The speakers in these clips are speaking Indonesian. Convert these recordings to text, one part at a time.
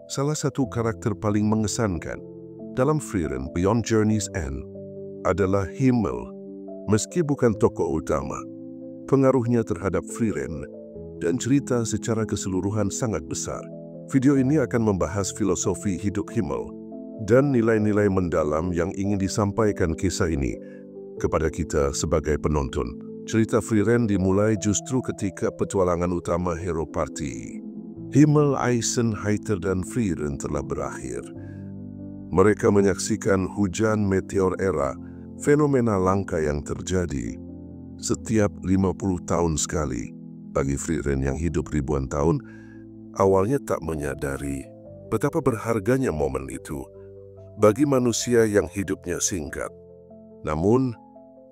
Salah satu karakter paling mengesankan dalam Frieren Beyond Journey's End adalah Himmel. Meski bukan tokoh utama, pengaruhnya terhadap Frieren dan cerita secara keseluruhan sangat besar. Video ini akan membahas filosofi hidup Himmel dan nilai-nilai mendalam yang ingin disampaikan kisah ini kepada kita sebagai penonton. Cerita Frieren dimulai justru ketika petualangan utama hero party Himmel, Eisenheiter, dan Frieren telah berakhir. Mereka menyaksikan hujan meteor era, fenomena langka yang terjadi setiap 50 tahun sekali. Bagi Frieren yang hidup ribuan tahun, awalnya tak menyadari betapa berharganya momen itu bagi manusia yang hidupnya singkat. Namun,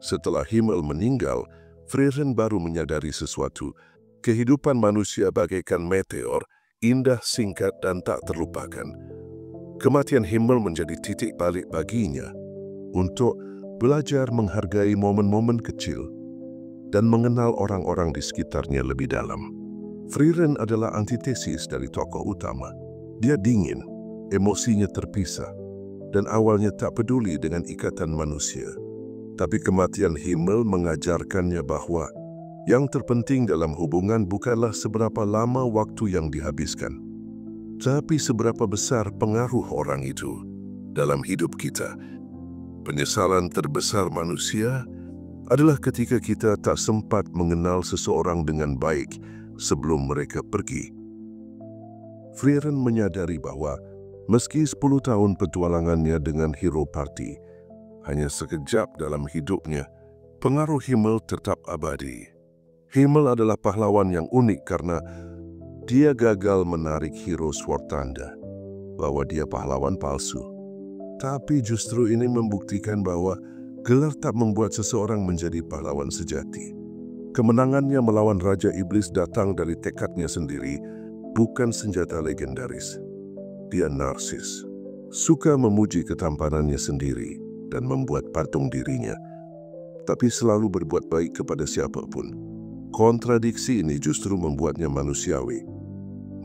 setelah Himmel meninggal, Frieren baru menyadari sesuatu. Kehidupan manusia bagaikan meteor, indah, singkat, dan tak terlupakan. Kematian Himmel menjadi titik balik baginya untuk belajar menghargai momen-momen kecil dan mengenal orang-orang di sekitarnya lebih dalam. Frieren adalah antitesis dari tokoh utama. Dia dingin, emosinya terpisah, dan awalnya tak peduli dengan ikatan manusia. Tapi kematian Himmel mengajarkannya bahwa yang terpenting dalam hubungan bukanlah seberapa lama waktu yang dihabiskan, tapi seberapa besar pengaruh orang itu dalam hidup kita. Penyesalan terbesar manusia adalah ketika kita tak sempat mengenal seseorang dengan baik sebelum mereka pergi. Frieren menyadari bahwa meski 10 tahun petualangannya dengan hero party hanya sekejap dalam hidupnya, pengaruh Himmel tetap abadi. Himmel adalah pahlawan yang unik karena dia gagal menarik hero Swartanda bahwa dia pahlawan palsu. Tapi justru ini membuktikan bahwa gelar tak membuat seseorang menjadi pahlawan sejati. Kemenangannya melawan Raja Iblis datang dari tekadnya sendiri, bukan senjata legendaris. Dia narsis, suka memuji ketampanannya sendiri dan membuat patung dirinya, tapi selalu berbuat baik kepada siapapun. Kontradiksi ini justru membuatnya manusiawi.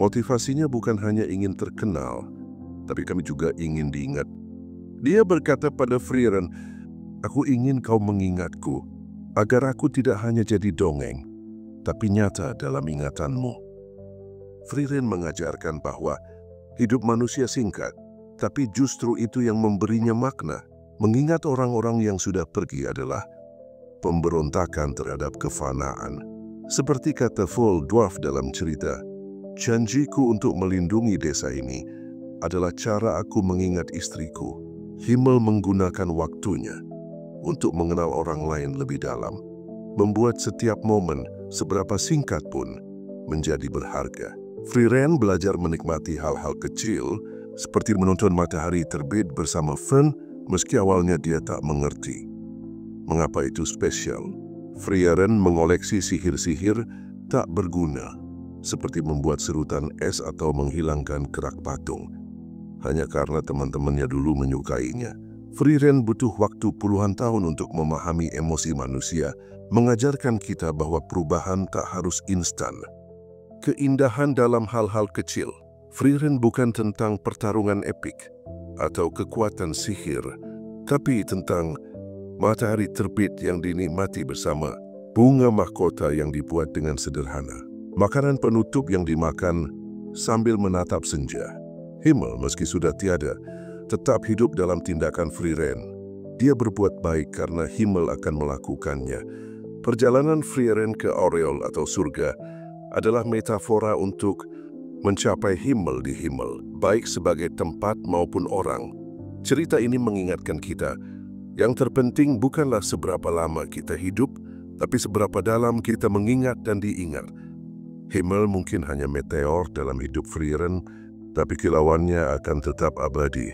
Motivasinya bukan hanya ingin terkenal, tapi kami juga ingin diingat. Dia berkata pada Frieren, "Aku ingin kau mengingatku, agar aku tidak hanya jadi dongeng, tapi nyata dalam ingatanmu." Frieren mengajarkan bahwa hidup manusia singkat, tapi justru itu yang memberinya makna. Mengingat orang-orang yang sudah pergi adalah pemberontakan terhadap kefanaan. Seperti kata Full Dwarf dalam cerita, "Janjiku untuk melindungi desa ini adalah cara aku mengingat istriku." Himmel menggunakan waktunya untuk mengenal orang lain lebih dalam, membuat setiap momen, seberapa singkat pun, menjadi berharga. Frieren belajar menikmati hal-hal kecil, seperti menonton matahari terbit bersama Fern, meski awalnya dia tak mengerti mengapa itu spesial. Frieren mengoleksi sihir-sihir tak berguna, seperti membuat serutan es atau menghilangkan kerak patung, hanya karena teman-temannya dulu menyukainya. Frieren butuh waktu puluhan tahun untuk memahami emosi manusia, mengajarkan kita bahwa perubahan tak harus instan. Keindahan dalam hal-hal kecil. Frieren bukan tentang pertarungan epik atau kekuatan sihir, tapi tentang matahari terbit yang dinikmati bersama, bunga mahkota yang dibuat dengan sederhana, makanan penutup yang dimakan sambil menatap senja. Himmel, meski sudah tiada, tetap hidup dalam tindakan Frieren. Dia berbuat baik karena Himmel akan melakukannya. Perjalanan Frieren ke Aureol atau surga adalah metafora untuk mencapai Himmel di Himmel, baik sebagai tempat maupun orang. Cerita ini mengingatkan kita, yang terpenting bukanlah seberapa lama kita hidup, tapi seberapa dalam kita mengingat dan diingat. Himmel mungkin hanya meteor dalam hidup Frieren, tapi kilauannya akan tetap abadi.